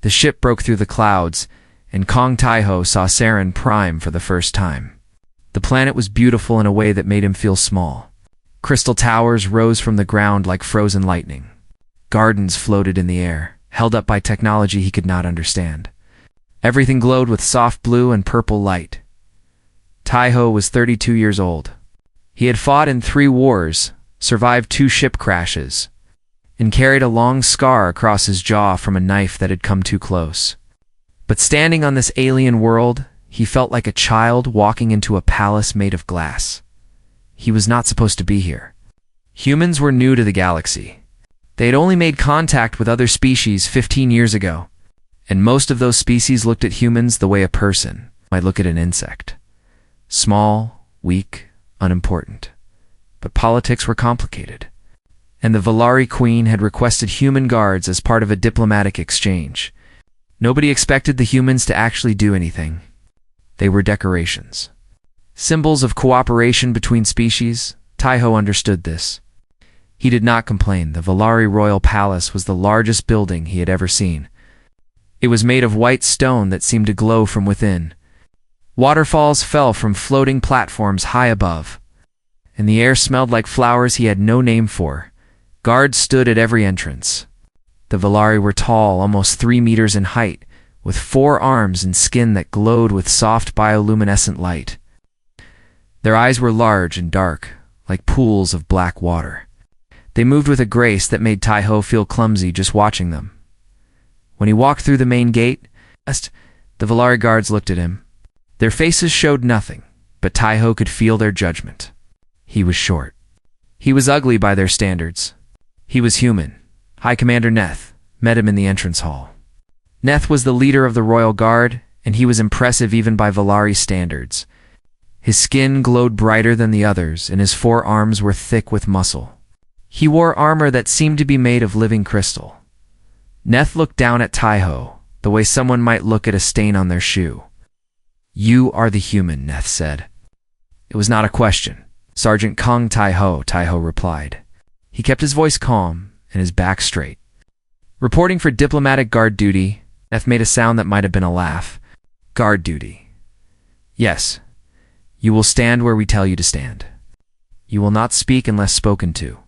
The ship broke through the clouds, and Kong Taiho saw Sarin Prime for the first time. The planet was beautiful in a way that made him feel small. Crystal towers rose from the ground like frozen lightning. Gardens floated in the air, held up by technology he could not understand. Everything glowed with soft blue and purple light. Taiho was 32 years old. He had fought in 3 wars, survived 2 ship crashes, and carried a long scar across his jaw from a knife that had come too close. But standing on this alien world, he felt like a child walking into a palace made of glass. He was not supposed to be here. Humans were new to the galaxy. They had only made contact with other species 15 years ago, and most of those species looked at humans the way a person might look at an insect. Small, weak, unimportant. But politics were complicated, and the Valari Queen had requested human guards as part of a diplomatic exchange. Nobody expected the humans to actually do anything. They were decorations. Symbols of cooperation between species. Taiho understood this. He did not complain. The Valari Royal Palace was the largest building he had ever seen. It was made of white stone that seemed to glow from within. Waterfalls fell from floating platforms high above, and the air smelled like flowers he had no name for. Guards stood at every entrance. The Valari were tall, almost 3 meters in height, with 4 arms and skin that glowed with soft bioluminescent light. Their eyes were large and dark, like pools of black water. They moved with a grace that made Taiho feel clumsy just watching them. When he walked through the main gate, the Valari guards looked at him. Their faces showed nothing, but Taiho could feel their judgment. He was short. He was ugly by their standards. He was human. High Commander Neth met him in the entrance hall. Neth was the leader of the Royal Guard, and he was impressive even by Valari standards. His skin glowed brighter than the others, and his 4 arms were thick with muscle. He wore armor that seemed to be made of living crystal. Neth looked down at Taiho, the way someone might look at a stain on their shoe. "You are the human," Neth said. It was not a question. "Sergeant Kong Taiho replied. He kept his voice calm and his back straight. Reporting for diplomatic guard duty, Neth made a sound that might have been a laugh. "Guard duty. Yes. You will stand where we tell you to stand. You will not speak unless spoken to.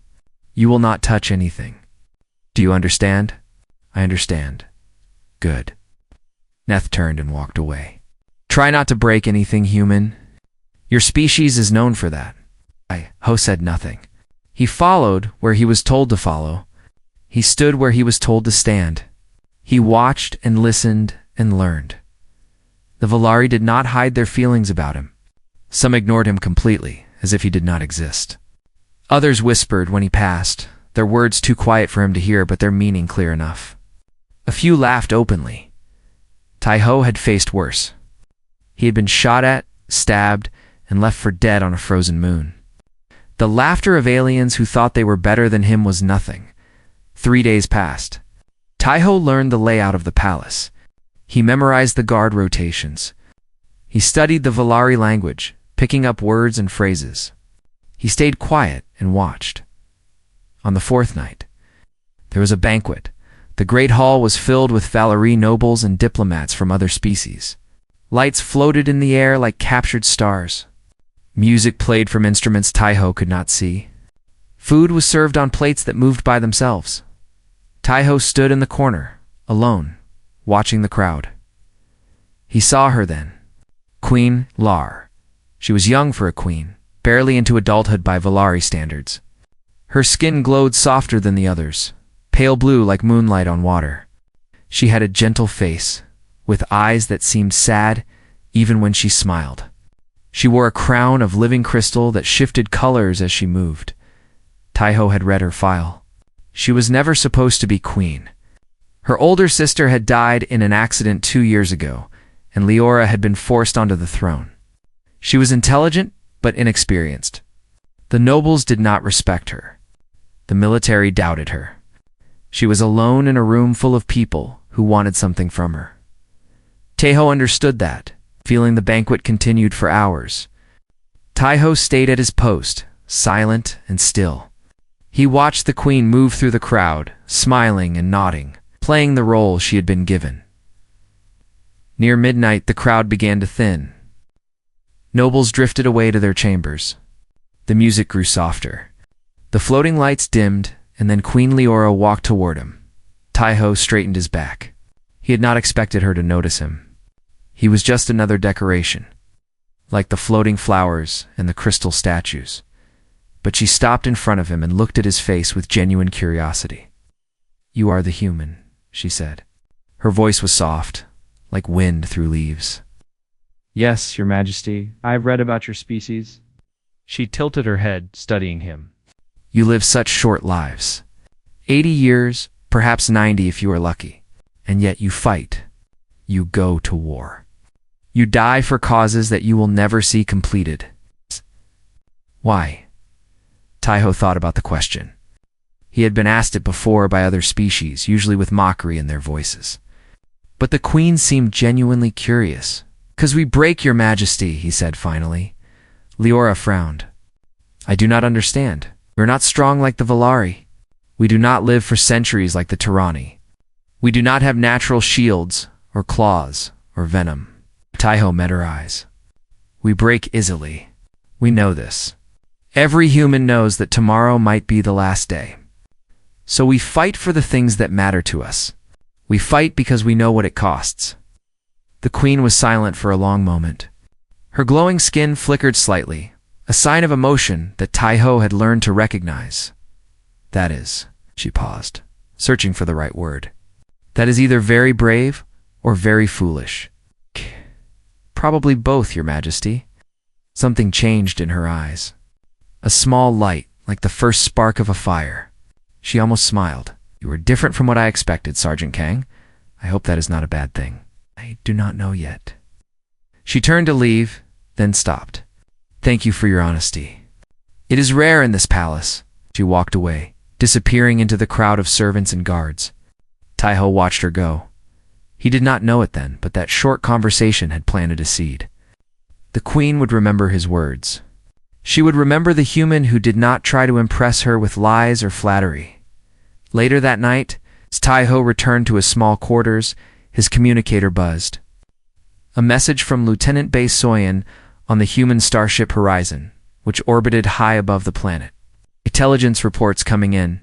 You will not touch anything. Do you understand?" "I understand." "Good." Neth turned and walked away. "Try not to break anything, human. Your species is known for that." Ho said nothing. He followed where he was told to follow. He stood where he was told to stand. He watched and listened and learned. The Valari did not hide their feelings about him. Some ignored him completely, as if he did not exist. Others whispered when he passed, their words too quiet for him to hear, but their meaning clear enough. A few laughed openly. Taiho had faced worse. He had been shot at, stabbed, and left for dead on a frozen moon. The laughter of aliens who thought they were better than him was nothing. 3 days passed. Taiho learned the layout of the palace. He memorized the guard rotations. He studied the Valari language, picking up words and phrases. He stayed quiet and watched. On the 4th night, there was a banquet. The great hall was filled with Valari nobles and diplomats from other species. Lights floated in the air like captured stars. Music played from instruments Taiho could not see. Food was served on plates that moved by themselves. Taiho stood in the corner, alone, watching the crowd. He saw her then. Queen Lar. She was young for a queen, barely into adulthood by Valari standards. Her skin glowed softer than the others, pale blue like moonlight on water. She had a gentle face, with eyes that seemed sad even when she smiled. She wore a crown of living crystal that shifted colors as she moved. Taiho had read her file. She was never supposed to be queen. Her older sister had died in an accident 2 years ago, and Leora had been forced onto the throne. She was intelligent, but inexperienced. The nobles did not respect her. The military doubted her. She was alone in a room full of people who wanted something from her. Taiho understood that, feeling the banquet continued for hours. Taiho stayed at his post, silent and still. He watched the queen move through the crowd, smiling and nodding, playing the role she had been given. Near midnight, the crowd began to thin. Nobles drifted away to their chambers. The music grew softer. The floating lights dimmed, and then Queen Leora walked toward him. Tai-Ho straightened his back. He had not expected her to notice him. He was just another decoration, like the floating flowers and the crystal statues. But she stopped in front of him and looked at his face with genuine curiosity. "You are the human," she said. Her voice was soft, like wind through leaves. "Yes, Your Majesty. I have read about your species." She tilted her head, studying him. "You live such short lives. 80 years, perhaps 90 if you are lucky. And yet you fight. You go to war. You die for causes that you will never see completed. Why?" Tai-Ho thought about the question. He had been asked it before by other species, usually with mockery in their voices. But the queen seemed genuinely curious. "'Cause we break, Your Majesty," he said finally. Leora frowned. "I do not understand. We're not strong like the Valari. We do not live for centuries like the Tyranni. We do not have natural shields, or claws, or venom." Tai-Ho met her eyes. "We break easily. We know this. Every human knows that tomorrow might be the last day. So we fight for the things that matter to us. We fight because we know what it costs." The queen was silent for a long moment. Her glowing skin flickered slightly, a sign of emotion that Tai-Ho had learned to recognize. "That is," she paused, searching for the right word. "That is either very brave or very foolish." "Probably both, Your Majesty." Something changed in her eyes. A small light, like the first spark of a fire. She almost smiled. "You are different from what I expected, Sergeant Kang. I hope that is not a bad thing." "I do not know yet." She turned to leave, then stopped. "Thank you for your honesty. It is rare in this palace." She walked away, disappearing into the crowd of servants and guards. Tai-Ho watched her go. He did not know it then, but that short conversation had planted a seed. The queen would remember his words. She would remember the human who did not try to impress her with lies or flattery. Later that night, as Tai-Ho returned to his small quarters, his communicator buzzed. A message from Lieutenant Bei Soyan on the human starship Horizon, which orbited high above the planet. Intelligence reports coming in.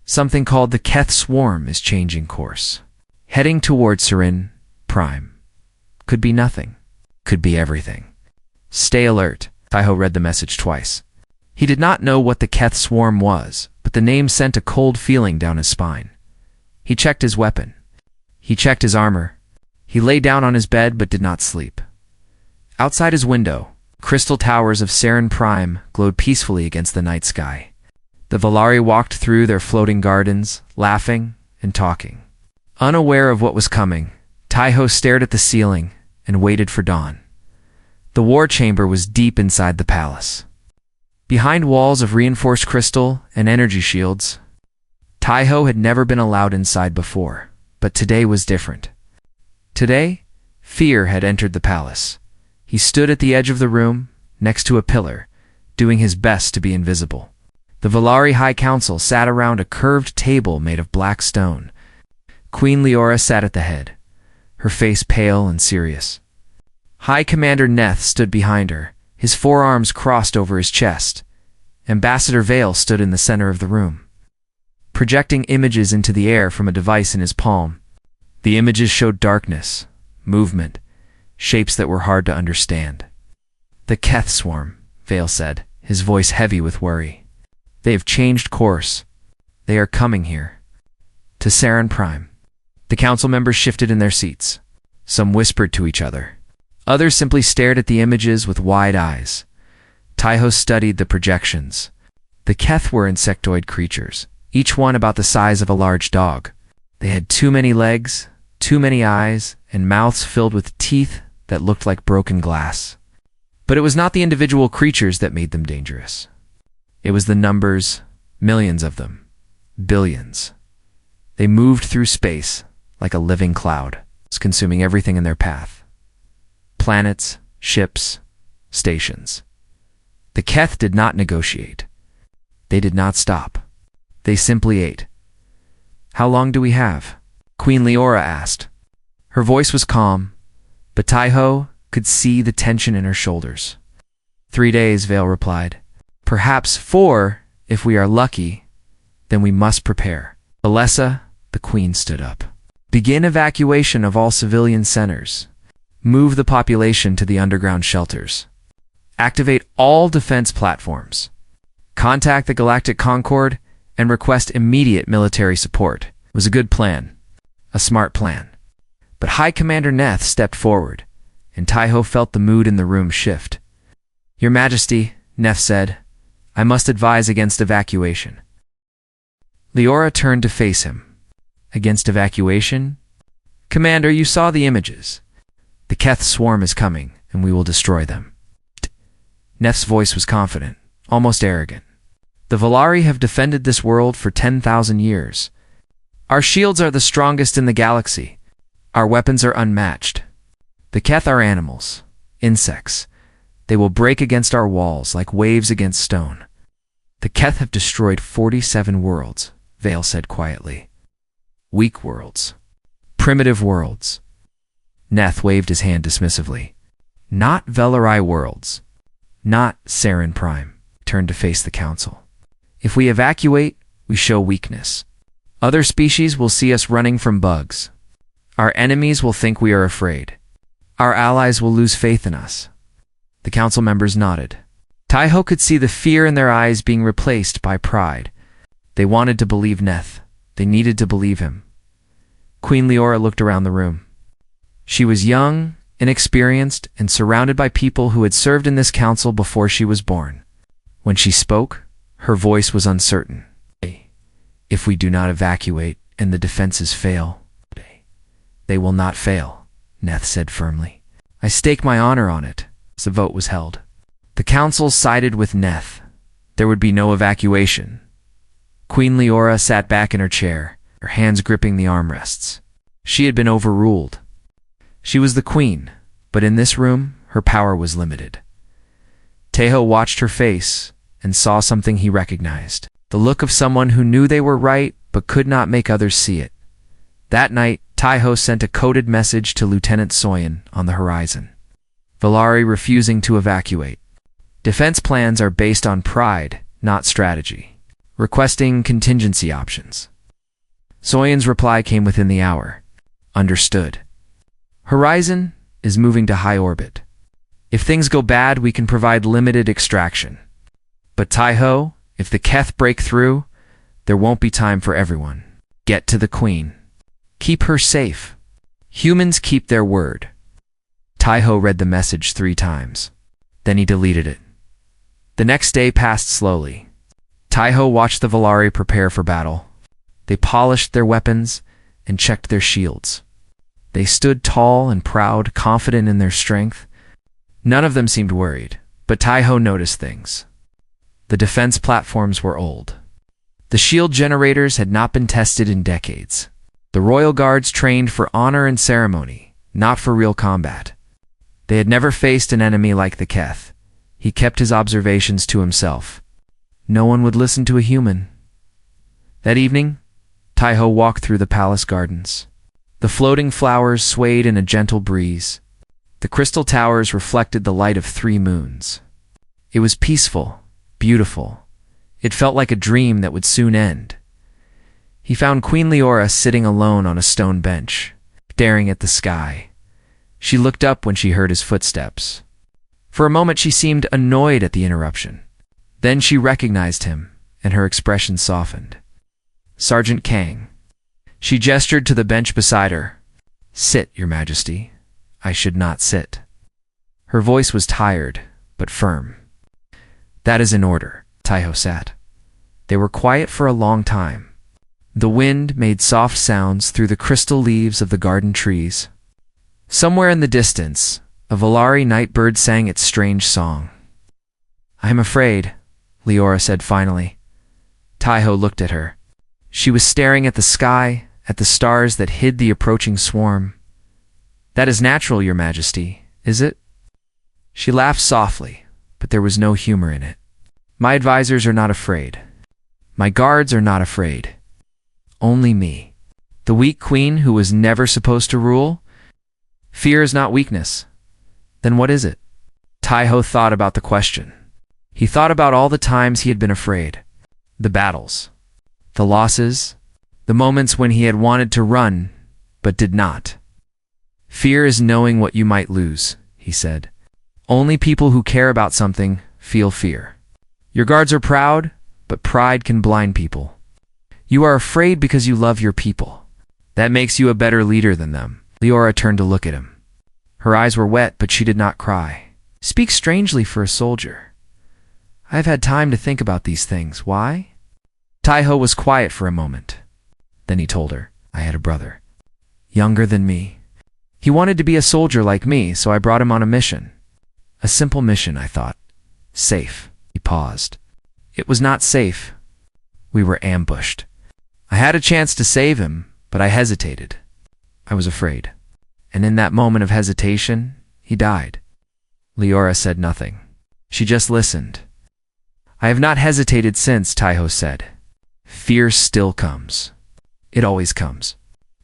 Something called the Keth Swarm is changing course. Heading toward Sarin Prime. Could be nothing. Could be everything. Stay alert. Tai-Ho read the message twice. He did not know what the Keth Swarm was, but the name sent a cold feeling down his spine. He checked his weapon. He checked his armor. He lay down on his bed but did not sleep. Outside his window, crystal towers of Sarin Prime glowed peacefully against the night sky. The Valari walked through their floating gardens, laughing and talking. Unaware of what was coming, Tai-Ho stared at the ceiling and waited for dawn. The war chamber was deep inside the palace. Behind walls of reinforced crystal and energy shields, Tai-Ho had never been allowed inside before, but today was different. Today, fear had entered the palace. He stood at the edge of the room, next to a pillar, doing his best to be invisible. The Valari High Council sat around a curved table made of black stone. Queen Leora sat at the head, her face pale and serious. High Commander Neth stood behind her, his forearms crossed over his chest. Ambassador Vale stood in the center of the room, projecting images into the air from a device in his palm. The images showed darkness, movement, shapes that were hard to understand. "The Keth Swarm," Vale said, his voice heavy with worry. "They have changed course. They are coming here. To Sarin Prime." The council members shifted in their seats. Some whispered to each other. Others simply stared at the images with wide eyes. Tai-Ho studied the projections. The Keth were insectoid creatures, each one about the size of a large dog. They had too many legs, too many eyes, and mouths filled with teeth that looked like broken glass. But it was not the individual creatures that made them dangerous. It was the numbers, millions of them, billions. They moved through space like a living cloud, consuming everything in their path. Planets, ships, stations. The Keth did not negotiate. They did not stop. They simply ate. "How long do we have?" Queen Leora asked. Her voice was calm, but Taiho could see the tension in her shoulders. 3 days, Vale replied. Perhaps 4, if we are lucky. Then we must prepare. Alessa, the queen, stood up. Begin evacuation of all civilian centers. Move the population to the underground shelters. Activate all defense platforms. Contact the Galactic Concord and request immediate military support. It was a good plan. A smart plan. But High Commander Neth stepped forward, and Taiho felt the mood in the room shift. Your Majesty, Neth said, I must advise against evacuation. Leora turned to face him. Against evacuation? Commander, you saw the images. The Keth swarm is coming, and we will destroy them. Neth's voice was confident, almost arrogant. The Volari have defended this world for 10,000 years. Our shields are the strongest in the galaxy. Our weapons are unmatched. The Keth are animals, insects. They will break against our walls like waves against stone. The Keth have destroyed 47 worlds, Vale said quietly. Weak worlds. Primitive worlds. Neth waved his hand dismissively. Not Velari worlds. Not Saren Prime. Turned to face the council. If we evacuate, we show weakness. Other species will see us running from bugs. Our enemies will think we are afraid. Our allies will lose faith in us. The council members nodded. Taiho could see the fear in their eyes being replaced by pride. They wanted to believe Neth. They needed to believe him. Queen Leora looked around the room. She was young, inexperienced, and surrounded by people who had served in this council before she was born. When she spoke, her voice was uncertain. If we do not evacuate and the defenses fail, they will not fail, Neth said firmly. I stake my honor on it. The vote was held. The council sided with Neth. There would be no evacuation. Queen Leora sat back in her chair, her hands gripping the armrests. She had been overruled. She was the queen, but in this room, her power was limited. Taiho watched her face and saw something he recognized. The look of someone who knew they were right but could not make others see it. That night, Taiho sent a coded message to Lieutenant Soyan on the horizon. Volari refusing to evacuate. Defense plans are based on pride, not strategy. Requesting contingency options. Soyan's reply came within the hour. Understood. Horizon is moving to high orbit. If things go bad, we can provide limited extraction. But Taiho, if the Keth break through, there won't be time for everyone. Get to the Queen. Keep her safe. Humans keep their word. Taiho read the message 3 times. Then he deleted it. The next day passed slowly. Taiho watched the Volari prepare for battle. They polished their weapons and checked their shields. They stood tall and proud, confident in their strength. None of them seemed worried, but Taiho noticed things. The defense platforms were old. The shield generators had not been tested in decades. The royal guards trained for honor and ceremony, not for real combat. They had never faced an enemy like the Keth. He kept his observations to himself. No one would listen to a human. That evening, Taiho walked through the palace gardens. The floating flowers swayed in a gentle breeze. The crystal towers reflected the light of 3 moons. It was peaceful, beautiful. It felt like a dream that would soon end. He found Queen Leora sitting alone on a stone bench, staring at the sky. She looked up when she heard his footsteps. For a moment she seemed annoyed at the interruption. Then she recognized him, and her expression softened. Sergeant Kang. She gestured to the bench beside her. Sit, Your Majesty. I should not sit. Her voice was tired, but firm. That is in order. Taiho sat. They were quiet for a long time. The wind made soft sounds through the crystal leaves of the garden trees. Somewhere in the distance, a Volari night bird sang its strange song. I am afraid, Leora said finally. Taiho looked at her. She was staring at the sky, at the stars that hid the approaching swarm. That is natural, Your Majesty, is it? She laughed softly, but there was no humor in it. My advisors are not afraid. My guards are not afraid. Only me. The weak queen who was never supposed to rule? Fear is not weakness. Then what is it? Taiho thought about the question. He thought about all the times he had been afraid. The battles. The losses. The moments when he had wanted to run, but did not. Fear is knowing what you might lose, he said. Only people who care about something feel fear. Your guards are proud, but pride can blind people. You are afraid because you love your people. That makes you a better leader than them. Leora turned to look at him. Her eyes were wet, but she did not cry. Speak strangely for a soldier. I have had time to think about these things. Why? Taiho was quiet for a moment. Then he told her, I had a brother. Younger than me. He wanted to be a soldier like me, so I brought him on a mission. A simple mission, I thought. Safe. He paused. It was not safe. We were ambushed. I had a chance to save him, but I hesitated. I was afraid. And in that moment of hesitation, he died. Leora said nothing. She just listened. I have not hesitated since, Taiho said. Fear still comes. It always comes.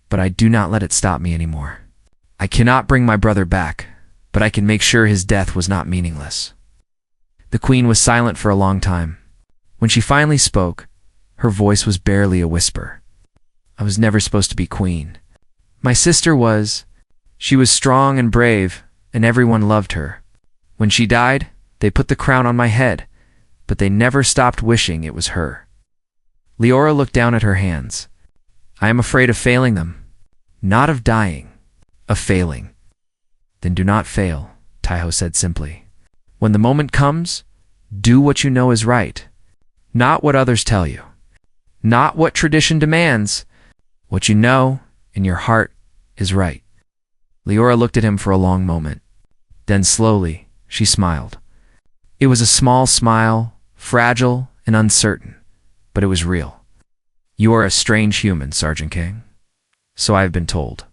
But I do not let it stop me anymore. I cannot bring my brother back, but I can make sure his death was not meaningless. The queen was silent for a long time. When she finally spoke, her voice was barely a whisper. I was never supposed to be queen. My sister was. She was strong and brave, and everyone loved her. When she died, they put the crown on my head, but they never stopped wishing it was her. Leora looked down at her hands. I am afraid of failing them. Not of dying. Of failing. Then do not fail, Taiho said simply. When the moment comes, do what you know is right. Not what others tell you. Not what tradition demands. What you know in your heart is right. Leora looked at him for a long moment. Then slowly, she smiled. It was a small smile, fragile and uncertain, but it was real. You are a strange human, Sergeant King. So I have been told.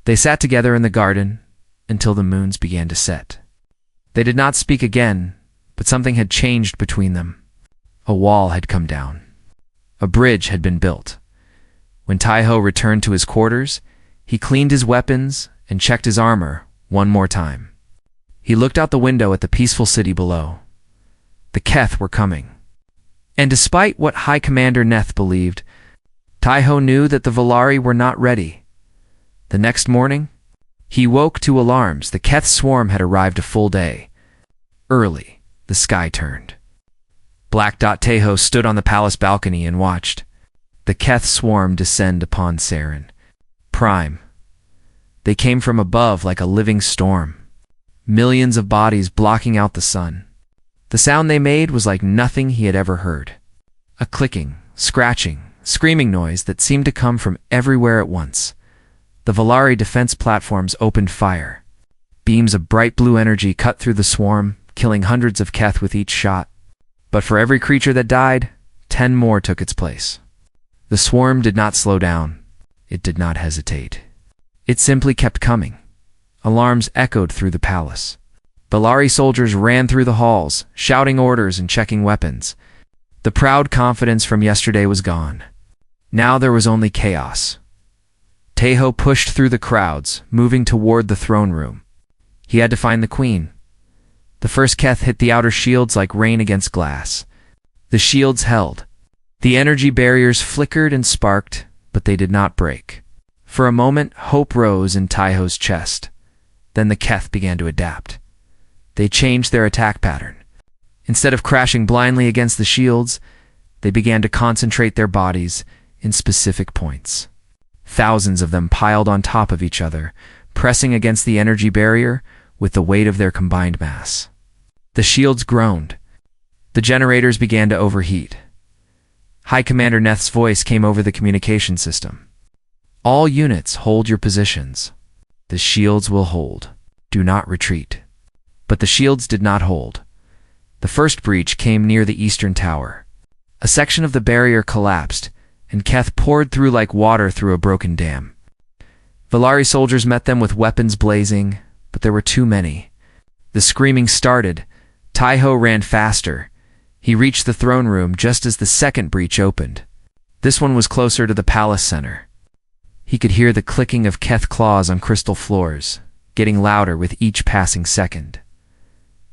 They sat together in the garden until the moons began to set. They did not speak again, but something had changed between them. A wall had come down. A bridge had been built. When Taiho returned to his quarters, he cleaned his weapons and checked his armor one more time. He looked out the window at the peaceful city below. The Keth were coming. And despite what High Commander Neth believed, Taiho knew that the Volari were not ready. The next morning, he woke to alarms. The Keth swarm had arrived a full day. Early, the sky turned. Black Dot Taiho stood on the palace balcony and watched the Keth swarm descend upon Saren. Prime. They came from above like a living storm. Millions of bodies blocking out the sun. The sound they made was like nothing he had ever heard. A clicking, scratching, screaming noise that seemed to come from everywhere at once. The Volari defense platforms opened fire. Beams of bright blue energy cut through the swarm, killing hundreds of Keth with each shot. But for every creature that died, 10 more took its place. The swarm did not slow down. It did not hesitate. It simply kept coming. Alarms echoed through the palace. Volari soldiers ran through the halls, shouting orders and checking weapons. The proud confidence from yesterday was gone. Now there was only chaos. Taiho pushed through the crowds, moving toward the throne room. He had to find the queen. The first Keth hit the outer shields like rain against glass. The shields held. The energy barriers flickered and sparked, but they did not break. For a moment, hope rose in Taiho's chest. Then the Keth began to adapt. They changed their attack pattern. Instead of crashing blindly against the shields, they began to concentrate their bodies in specific points. Thousands of them piled on top of each other, pressing against the energy barrier with the weight of their combined mass. The shields groaned. The generators began to overheat. High Commander Neth's voice came over the communication system. All units, hold your positions. The shields will hold. Do not retreat. But the shields did not hold. The first breach came near the eastern tower. A section of the barrier collapsed, and Keth poured through like water through a broken dam. Volari soldiers met them with weapons blazing, but there were too many. The screaming started. Taiho ran faster. He reached the throne room just as the second breach opened. This one was closer to the palace center. He could hear the clicking of Keth claws on crystal floors. getting louder with each passing second.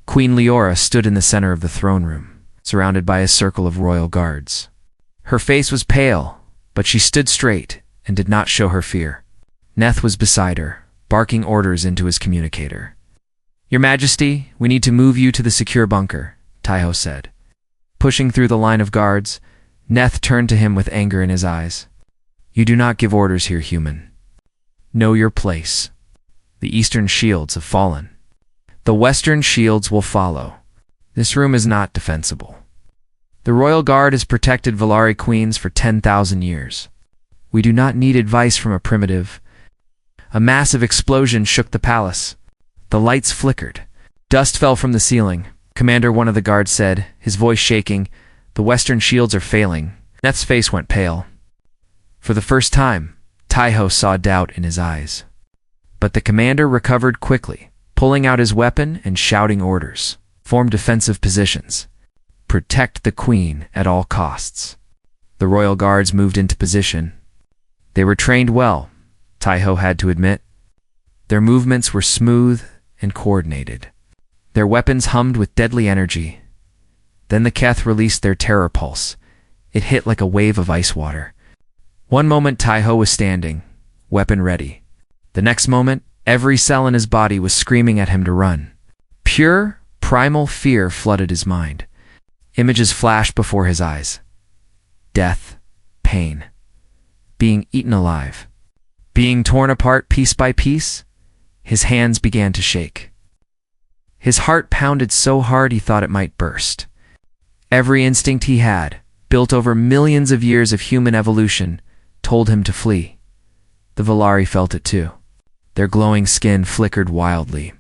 Queen Leora stood in the center of the throne room, surrounded by a circle of royal guards. Her face was pale, but she stood straight and did not show her fear. Neth was beside her, barking orders into his communicator. "Your Majesty, we need to move you to the secure bunker," Taiho said. Pushing through the line of guards, Neth turned to him with anger in his eyes. "You do not give orders here, human. Know your place. The eastern shields have fallen. The western shields will follow. This room is not defensible. The Royal Guard has protected Valari queens for 10,000 years. We do not need advice from a primitive." A massive explosion shook the palace. The lights flickered. Dust fell from the ceiling. "Commander," one of the guards said, his voice shaking, "the western shields are failing." Neth's face went pale. For the first time, Taiho saw doubt in his eyes. But the commander recovered quickly, pulling out his weapon and shouting orders. "Form defensive positions. Protect the queen at all costs." The royal guards moved into position. They were trained well, Taiho had to admit. Their movements were smooth and coordinated. Their weapons hummed with deadly energy. Then the Keth released their terror pulse. It hit like a wave of ice water. One moment Taiho was standing, weapon ready. The next moment, every cell in his body was screaming at him to run. Pure, primal fear flooded his mind. Images flashed before his eyes. Death, pain, being eaten alive, being torn apart piece by piece. His hands began to shake. His heart pounded so hard he thought it might burst. Every instinct he had, built over millions of years of human evolution, told him to flee. The Valari felt it too. Their glowing skin flickered wildly.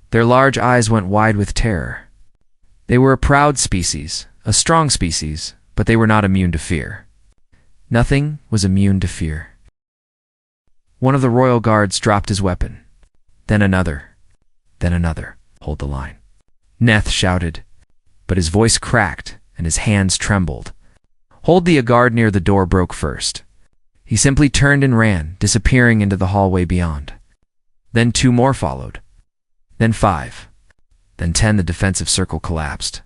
Their large eyes went wide with terror. They were a proud species, a strong species, but they were not immune to fear. Nothing was immune to fear. One of the royal guards dropped his weapon. Then another. Then another. "Hold the line," Neth shouted, but his voice cracked and his hands trembled. "Hold the guard near the door broke first." He simply turned and ran, disappearing into the hallway beyond. Then 2 more followed. Then 5. Then 10. The defensive circle collapsed.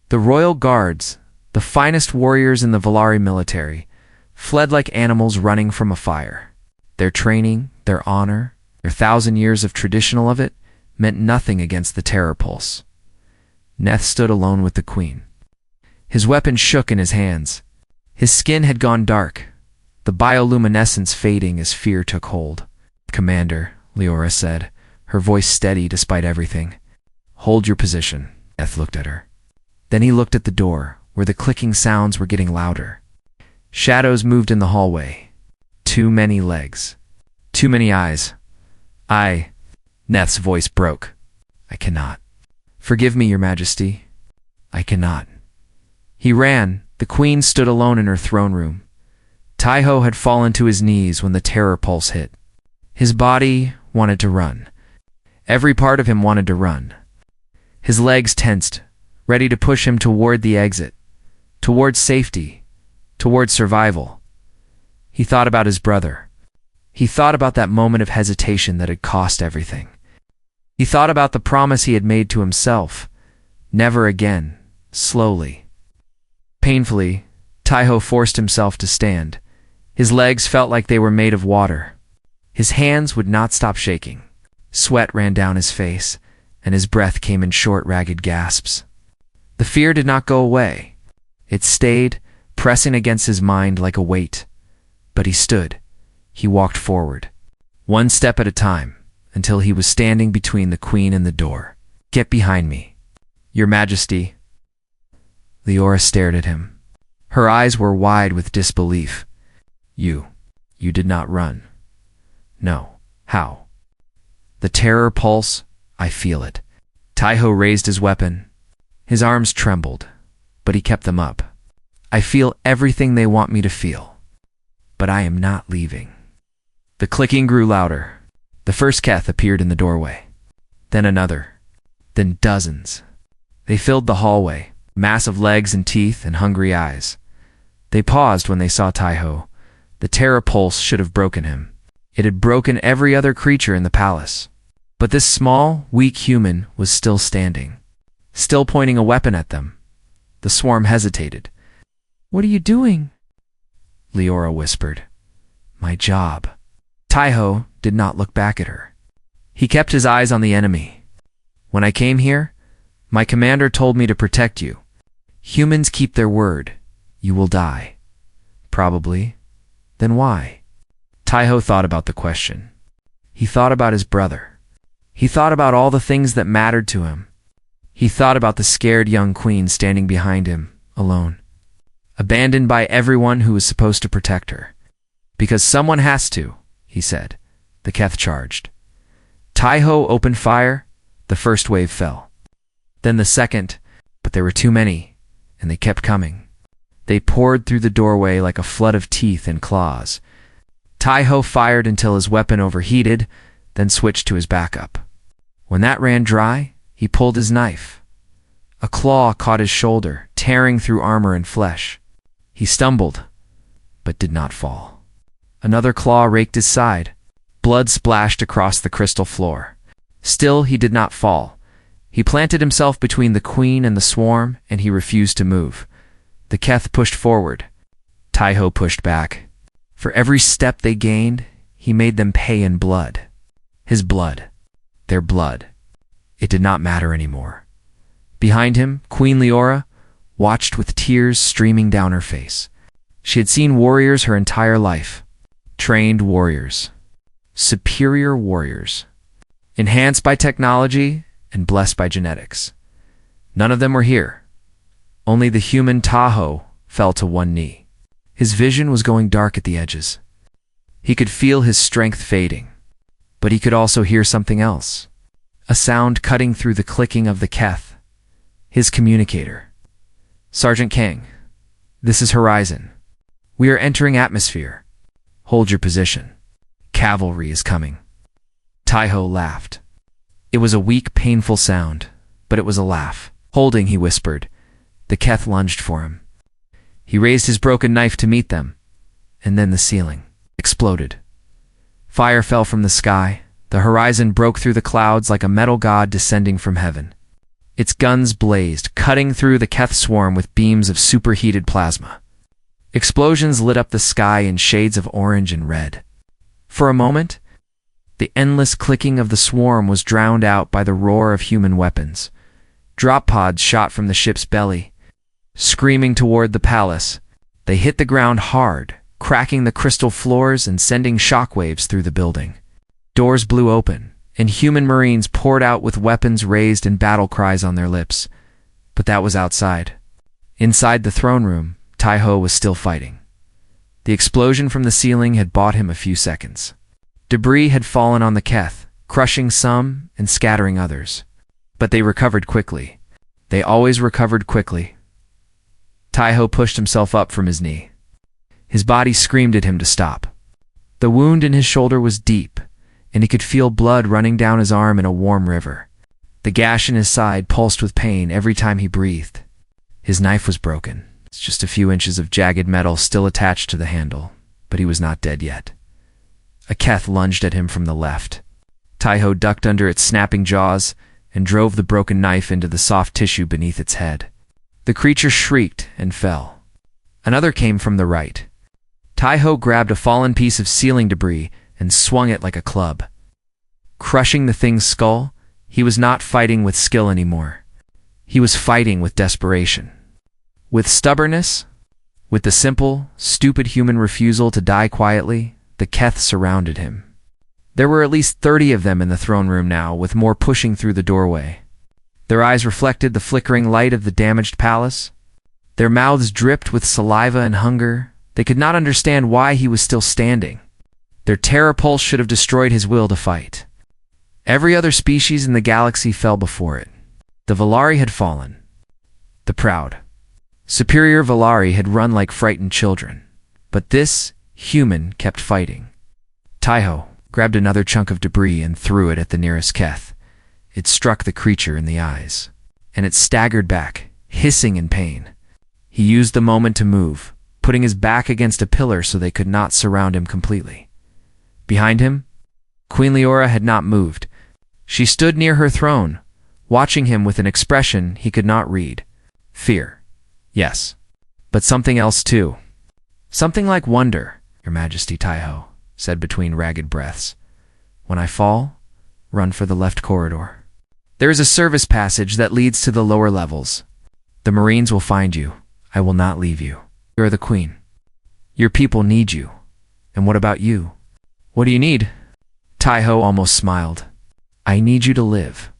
The royal guards, the finest warriors in the Valari military, fled like animals running from a fire. Their training, their honor, their 1,000 years of traditional of it, meant nothing against the terror pulse. Neth stood alone with the queen. His weapon shook in his hands. His skin had gone dark, the bioluminescence fading as fear took hold. "Commander," Leora said, her voice steady despite everything. "Hold your position." Neth looked at her. Then he looked at the door, where the clicking sounds were getting louder. Shadows moved in the hallway. Too many legs. Too many eyes. Neth's voice broke. "I cannot." "Forgive me, Your Majesty. I cannot." He ran. The queen stood alone in her throne room. Taiho had fallen to his knees when the terror pulse hit. His body wanted to run. Every part of him wanted to run. His legs tensed, ready to push him toward the exit, toward safety, toward survival. He thought about his brother. He thought about that moment of hesitation that had cost everything. He thought about the promise he had made to himself. Never again. Slowly. Painfully, Taiho forced himself to stand. His legs felt like they were made of water. His hands would not stop shaking. Sweat ran down his face, and his breath came in short, ragged gasps. The fear did not go away. It stayed, pressing against his mind like a weight. But he stood. He walked forward, 1 step at a time, until he was standing between the queen and the door. "Get behind me, Your Majesty." Leora stared at him. Her eyes were wide with disbelief. You did not run." "No. How?" "The terror pulse, I feel it." Taiho raised his weapon. His arms trembled, but he kept them up. "I feel everything they want me to feel, but I am not leaving." The clicking grew louder. The first Keth appeared in the doorway. Then another. Then dozens. They filled the hallway, massive legs and teeth and hungry eyes. They paused when they saw Taiho. The terror pulse should have broken him. It had broken every other creature in the palace. But this small, weak human was still standing, still pointing a weapon at them. The swarm hesitated. "What are you doing?" Leora whispered. "My job." Taiho did not look back at her. He kept his eyes on the enemy. "When I came here, my commander told me to protect you. Humans keep their word. You will die." "Probably. Then why?" Taiho thought about the question. He thought about his brother. He thought about all the things that mattered to him. He thought about the scared young queen standing behind him, alone, abandoned by everyone who was supposed to protect her. "Because someone has to," he said. The Keth charged. Taiho opened fire. The first wave fell. Then the second, but there were too many, and they kept coming. They poured through the doorway like a flood of teeth and claws. Taiho fired until his weapon overheated, then switched to his backup. When that ran dry, he pulled his knife. A claw caught his shoulder, tearing through armor and flesh. He stumbled, but did not fall. Another claw raked his side. Blood splashed across the crystal floor. Still, he did not fall. He planted himself between the queen and the swarm, and he refused to move. The Keth pushed forward. Taiho pushed back. For every step they gained, he made them pay in blood. His blood. Their blood. It did not matter anymore. Behind him, Queen Leora watched with tears streaming down her face. She had seen warriors her entire life. Trained warriors. Superior warriors. Enhanced by technology and blessed by genetics. None of them were here. Only the human Tahoe fell to one knee. His vision was going dark at the edges. He could feel his strength fading. But he could also hear something else. A sound cutting through the clicking of the Keth. His communicator. "Sergeant Kang, this is Horizon. We are entering atmosphere. Hold your position. Cavalry is coming." Taiho laughed. It was a weak, painful sound, but it was a laugh. "Holding," he whispered. The Keth lunged for him. He raised his broken knife to meet them, and then the ceiling exploded. Fire fell from the sky. The horizon broke through the clouds like a metal god descending from heaven. Its guns blazed, cutting through the Keth swarm with beams of superheated plasma. Explosions lit up the sky in shades of orange and red. For a moment, the endless clicking of the swarm was drowned out by the roar of human weapons. Drop pods shot from the ship's belly. Screaming toward the palace, they hit the ground hard, cracking the crystal floors and sending shockwaves through the building. Doors blew open, and human marines poured out with weapons raised and battle cries on their lips. But that was outside. Inside the throne room, Taiho was still fighting. The explosion from the ceiling had bought him a few seconds. Debris had fallen on the Keth, crushing some and scattering others. But they recovered quickly. They always recovered quickly. Taiho pushed himself up from his knee. His body screamed at him to stop. The wound in his shoulder was deep, and he could feel blood running down his arm in a warm river. The gash in his side pulsed with pain every time he breathed. His knife was broken. It's just a few inches of jagged metal still attached to the handle, but he was not dead yet. A Keth lunged at him from the left. Taiho ducked under its snapping jaws and drove the broken knife into the soft tissue beneath its head. The creature shrieked and fell. Another came from the right. Taiho grabbed a fallen piece of ceiling debris and swung it like a club. Crushing the thing's skull, he was not fighting with skill anymore. He was fighting with desperation. With stubbornness, with the simple, stupid human refusal to die quietly, the Keth surrounded him. There were at least 30 of them in the throne room now, with more pushing through the doorway. Their eyes reflected the flickering light of the damaged palace. Their mouths dripped with saliva and hunger. They could not understand why he was still standing. Their terror pulse should have destroyed his will to fight. Every other species in the galaxy fell before it. The Valari had fallen. The proud, superior Valari had run like frightened children. But this human kept fighting. Taiho grabbed another chunk of debris and threw it at the nearest Keth. It struck the creature in the eyes, and it staggered back, hissing in pain. He used the moment to move, putting his back against a pillar so they could not surround him completely. Behind him, Queen Leora had not moved. She stood near her throne, watching him with an expression he could not read. Fear. Yes. But something else too. Something like wonder, Your Majesty. Taiho said between ragged breaths. When I fall, run for the left corridor. There is a service passage that leads to the lower levels. The Marines will find you. I will not leave you. You are the Queen. Your people need you. And what about you? What do you need? Taiho almost smiled. I need you to live.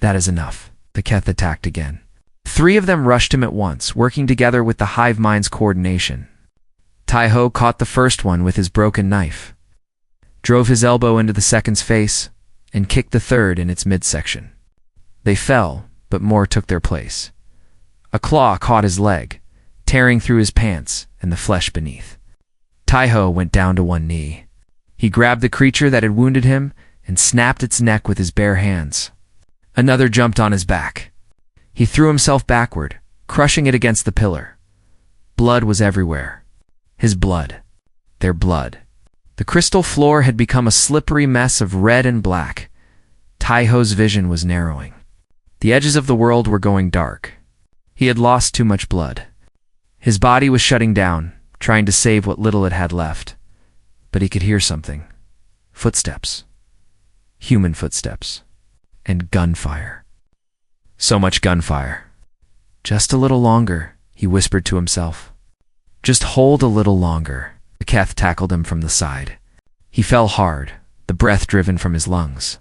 That is enough. The Keth attacked again. 3 of them rushed him at once, working together with the hive mind's coordination. Taiho caught the first one with his broken knife, drove his elbow into the second's face, and kicked the third in its midsection. They fell, but more took their place. A claw caught his leg, tearing through his pants and the flesh beneath. Taiho went down to one knee. He grabbed the creature that had wounded him and snapped its neck with his bare hands. Another jumped on his back. He threw himself backward, crushing it against the pillar. Blood was everywhere. His blood. Their blood. The crystal floor had become a slippery mess of red and black. Taiho's vision was narrowing. The edges of the world were going dark. He had lost too much blood. His body was shutting down, trying to save what little it had left. But he could hear something. Footsteps. Human footsteps. And gunfire. So much gunfire. Just a little longer, he whispered to himself. Just hold a little longer. The Keth tackled him from the side. He fell hard, the breath driven from his lungs.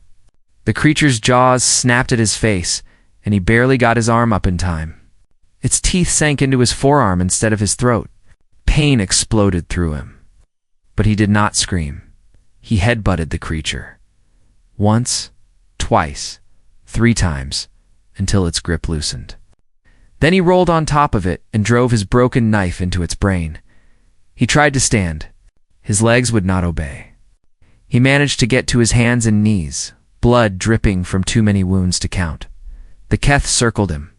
The creature's jaws snapped at his face, and he barely got his arm up in time. Its teeth sank into his forearm instead of his throat. Pain exploded through him. But he did not scream. He headbutted the creature. Once, twice, 3 times, until its grip loosened. Then he rolled on top of it and drove his broken knife into its brain. He tried to stand. His legs would not obey. He managed to get to his hands and knees, blood dripping from too many wounds to count. The Keth circled him.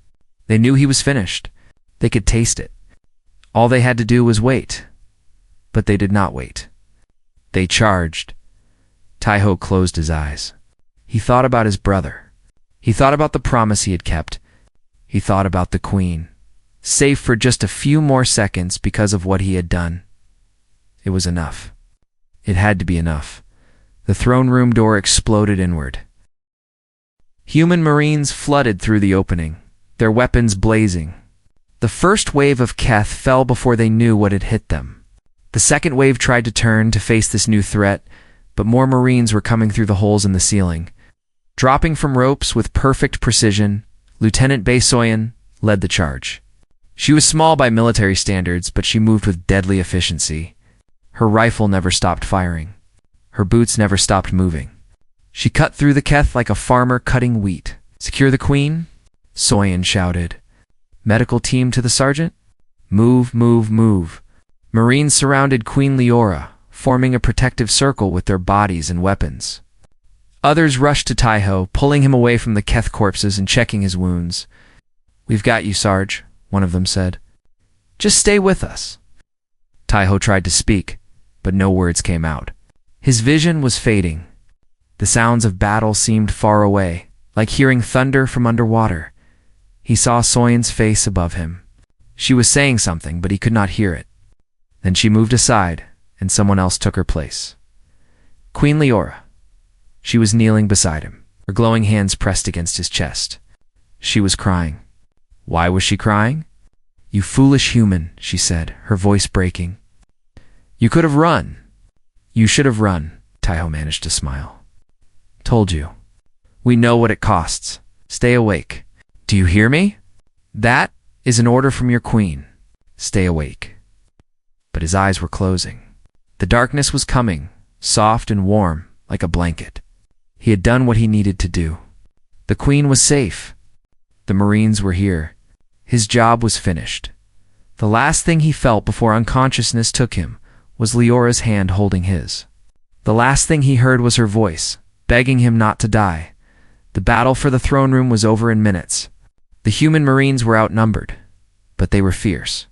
They knew he was finished. They could taste it. All they had to do was wait. But they did not wait. They charged. Taiho closed his eyes. He thought about his brother. He thought about the promise he had kept. He thought about the Queen, safe for just a few more seconds because of what he had done. It was enough. It had to be enough. The throne room door exploded inward. Human Marines flooded through the opening, their weapons blazing. The first wave of Keth fell before they knew what had hit them. The second wave tried to turn to face this new threat, but more Marines were coming through the holes in the ceiling. Dropping from ropes with perfect precision, Lieutenant Baesoyan led the charge. She was small by military standards, but she moved with deadly efficiency. Her rifle never stopped firing. Her boots never stopped moving. She cut through the Keth like a farmer cutting wheat. Secure the Queen? Soyan shouted. Medical team to the sergeant? Move, move, move. Marines surrounded Queen Leora, forming a protective circle with their bodies and weapons. Others rushed to Taiho, pulling him away from the Keth corpses and checking his wounds. We've got you, Sarge, one of them said. Just stay with us. Taiho tried to speak, but no words came out. His vision was fading. The sounds of battle seemed far away, like hearing thunder from underwater. He saw Soyan's face above him. She was saying something, but he could not hear it. Then she moved aside, and someone else took her place. Queen Leora. She was kneeling beside him, her glowing hands pressed against his chest. She was crying. Why was she crying? You foolish human, she said, her voice breaking. You could have run. You should have run, Taiho managed to smile. Told you. We know what it costs. Stay awake. Do you hear me? That is an order from your queen. Stay awake. But his eyes were closing. The darkness was coming, soft and warm, like a blanket. He had done what he needed to do. The Queen was safe. The Marines were here. His job was finished. The last thing he felt before unconsciousness took him was Leora's hand holding his. The last thing he heard was her voice, begging him not to die. The battle for the throne room was over in minutes. The human Marines were outnumbered, but they were fierce.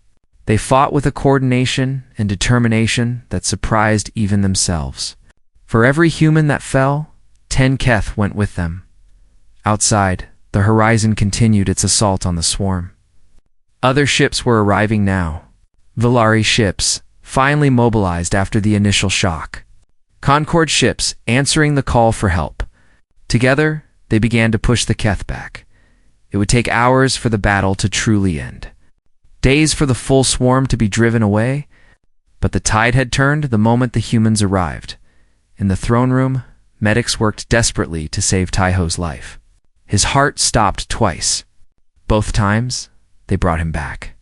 They fought with a coordination and determination that surprised even themselves. For every human that fell, 10 Keth went with them, Outside, the Horizon continued its assault on the swarm. Other ships were arriving now. Valari ships, finally mobilized after the initial shock. Concord ships answering the call for help. Together, they began to push the Keth back. It would take hours for the battle to truly end. Days for the full swarm to be driven away, but the tide had turned the moment the humans arrived. In the throne room, medics worked desperately to save Taiho's life. His heart stopped twice. Both times, they brought him back.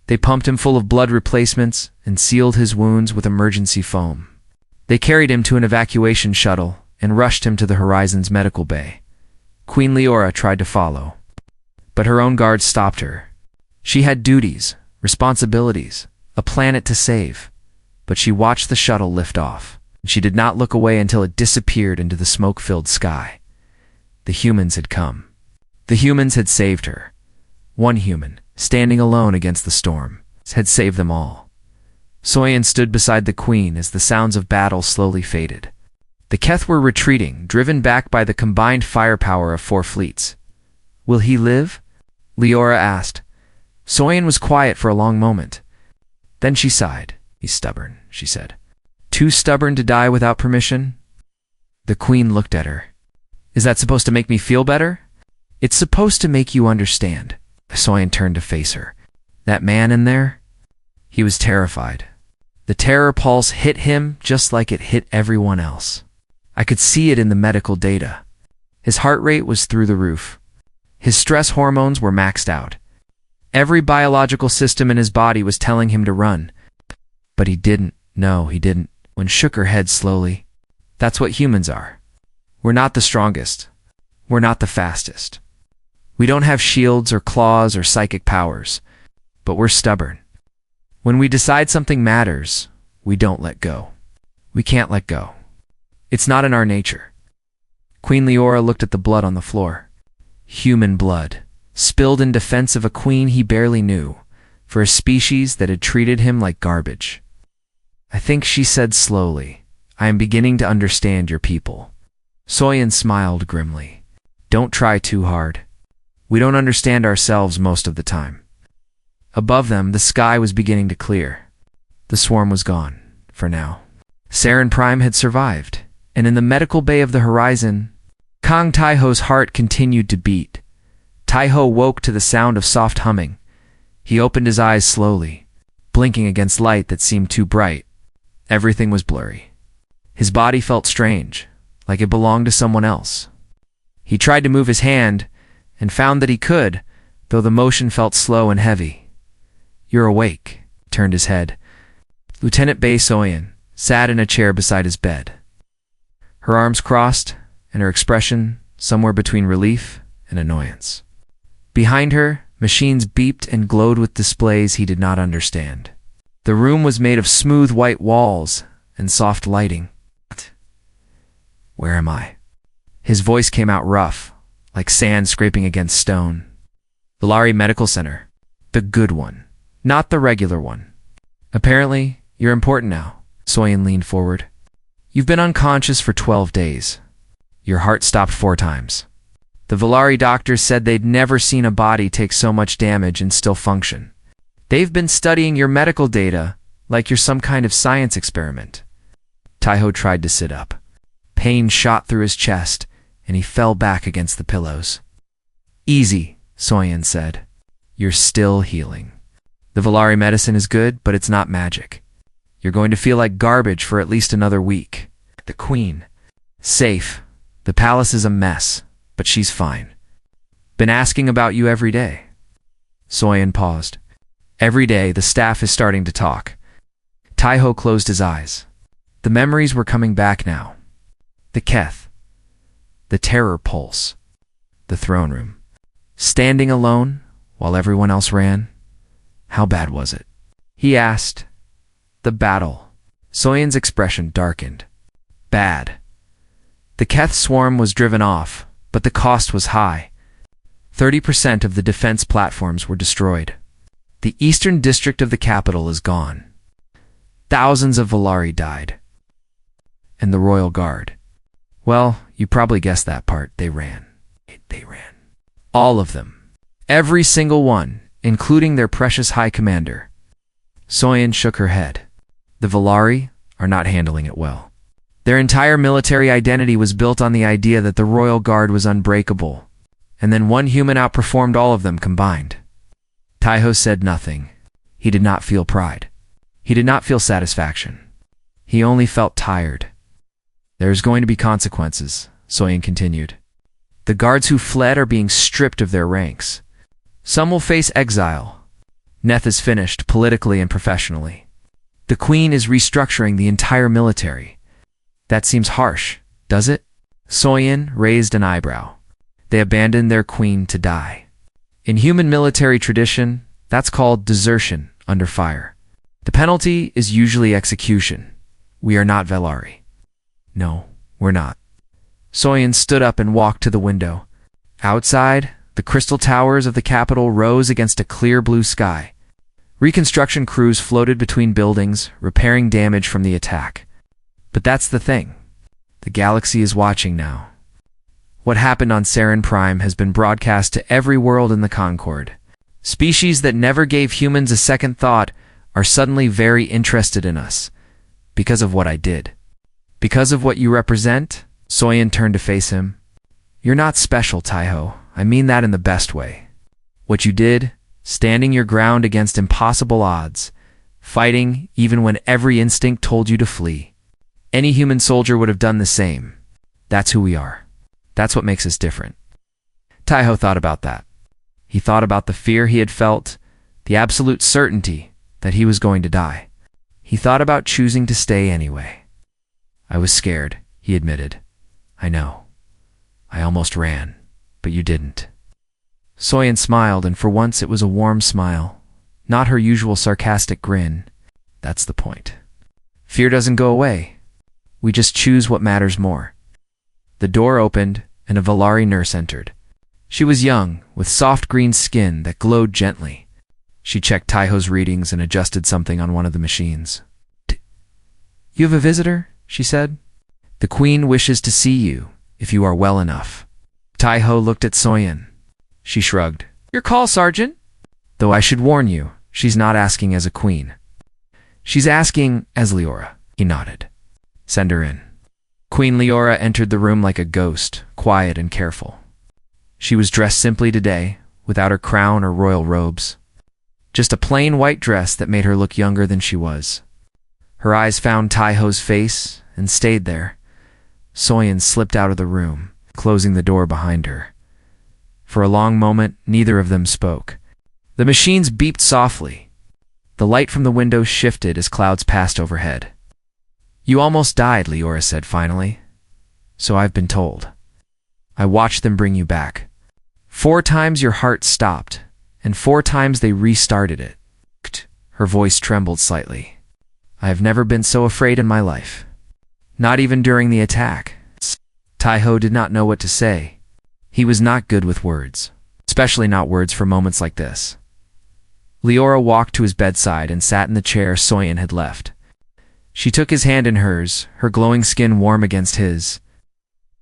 They pumped him full of blood replacements and sealed his wounds with emergency foam. They carried him to an evacuation shuttle and rushed him to the Horizon's medical bay. Queen Leora tried to follow, but her own guards stopped her. She had duties, responsibilities, a planet to save, but she watched the shuttle lift off. She did not look away until it disappeared into the smoke-filled sky. The humans had come. The humans had saved her. One human, standing alone against the storm, had saved them all. Soyan stood beside the queen as the sounds of battle slowly faded. The Keth were retreating, driven back by the combined firepower of 4 fleets. "Will he live?" Leora asked. Soyan was quiet for a long moment. Then she sighed. "He's stubborn," she said. "Too stubborn to die without permission?" The queen looked at her. "Is that supposed to make me feel better?" "It's supposed to make you understand." Soyan turned to face her. "That man in there?" He was terrified. The terror pulse hit him just like it hit everyone else. I could see it in the medical data. His heart rate was through the roof. His stress hormones were maxed out. Every biological system in his body was telling him to run. But he didn't. No, he didn't. When shook her head slowly. That's what humans are. We're not the strongest. We're not the fastest. We don't have shields or claws or psychic powers, but we're stubborn. When we decide something matters, we don't let go. We can't let go. It's not in our nature. Queen Leora looked at the blood on the floor. Human blood, spilled in defense of a queen he barely knew, for a species that had treated him like garbage. "I think," she said slowly, "I am beginning to understand your people." Soyan smiled grimly. "Don't try too hard. We don't understand ourselves most of the time." Above them, the sky was beginning to clear. The swarm was gone, for now. Saren Prime had survived, and in the medical bay of the Horizon, Kang Taiho's heart continued to beat. Taiho woke to the sound of soft humming. He opened his eyes slowly, blinking against light that seemed too bright. Everything was blurry. His body felt strange, like it belonged to someone else. He tried to move his hand, and found that he could, though the motion felt slow and heavy. "You're awake," turned his head. Lieutenant Bei Soyan sat in a chair beside his bed. Her arms crossed, and her expression somewhere between relief and annoyance. Behind her, machines beeped and glowed with displays he did not understand. The room was made of smooth white walls and soft lighting. "Where am I?" His voice came out rough, like sand scraping against stone. "Valari Medical Center. The good one, not the regular one. Apparently, you're important now." Soyan leaned forward. "You've been unconscious for 12 days. Your heart stopped 4 times. The Valari doctors said they'd never seen a body take so much damage and still function. They've been studying your medical data like you're some kind of science experiment." Taiho tried to sit up. Pain shot through his chest, and he fell back against the pillows. "Easy," Soyan said. "You're still healing. The Valari medicine is good, but it's not magic. You're going to feel like garbage for at least another week." The queen. "Safe. The palace is a mess, but she's fine. Been asking about you every day." Soyan paused. Every day, the staff is starting to talk. Taiho closed his eyes. The memories were coming back now. The Keth. The terror pulse. The throne room. Standing alone while everyone else ran. How bad was it? He asked. The battle. Soyan's expression darkened. Bad. The Keth swarm was driven off, but the cost was high. 30% of the defense platforms were destroyed. The eastern district of the capital is gone. Thousands of Valari died. And the Royal Guard. Well, you probably guessed that part. They ran. They ran. All of them. Every single one, including their precious High Commander. Soyen shook her head. The Valari are not handling it well. Their entire military identity was built on the idea that the Royal Guard was unbreakable, and then one human outperformed all of them combined. Taiho said nothing. He did not feel pride. He did not feel satisfaction. He only felt tired. There's going to be consequences, Soyen continued. The guards who fled are being stripped of their ranks. Some will face exile. Neth is finished, politically and professionally. The Queen is restructuring the entire military. That seems harsh, does it? Soyen raised an eyebrow. They abandoned their queen to die. In human military tradition, that's called desertion under fire. The penalty is usually execution. We are not Velari. No, we're not. Soyen stood up and walked to the window. Outside, the crystal towers of the capital rose against a clear blue sky. Reconstruction crews floated between buildings, repairing damage from the attack. But that's the thing. The galaxy is watching now. What happened on Saren Prime has been broadcast to every world in the Concord. Species that never gave humans a second thought are suddenly very interested in us. Because of what I did. Because of what you represent? Soyen turned to face him. You're not special, Taiho. I mean that in the best way. What you did, standing your ground against impossible odds, fighting even when every instinct told you to flee. Any human soldier would have done the same. That's who we are. That's what makes us different. Taiho thought about that. He thought about the fear he had felt, the absolute certainty that he was going to die. He thought about choosing to stay anyway. I was scared, he admitted. I know. I almost ran, but you didn't. Soyen smiled, and for once it was a warm smile, not her usual sarcastic grin. That's the point. Fear doesn't go away. We just choose what matters more. The door opened, and a Valari nurse entered. She was young, with soft green skin that glowed gently. She checked Taiho's readings and adjusted something on one of the machines. You have a visitor? She said. The Queen wishes to see you, if you are well enough. Taiho looked at Soyen. She shrugged. Your call, Sergeant. Though I should warn you, she's not asking as a queen. She's asking as Leora. He nodded. Send her in. Queen Leora entered the room like a ghost, quiet and careful. She was dressed simply today, without her crown or royal robes. Just a plain white dress that made her look younger than she was. Her eyes found Taiho's face and stayed there. Soyen slipped out of the room, closing the door behind her. For a long moment, neither of them spoke. The machines beeped softly. The light from the window shifted as clouds passed overhead. You almost died, Leora said finally. So I've been told. I watched them bring you back. 4 times your heart stopped, and 4 times they restarted it. Her voice trembled slightly. I have never been so afraid in my life. Not even during the attack. Taiho did not know what to say. He was not good with words, especially not words for moments like this. Leora walked to his bedside and sat in the chair Soyen had left. She took his hand in hers, her glowing skin warm against his.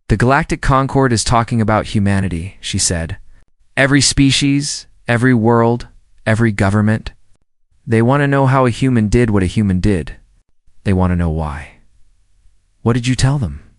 The Galactic Concord is talking about humanity, she said. Every species, every world, every government. They want to know how a human did what a human did. They want to know why. What did you tell them?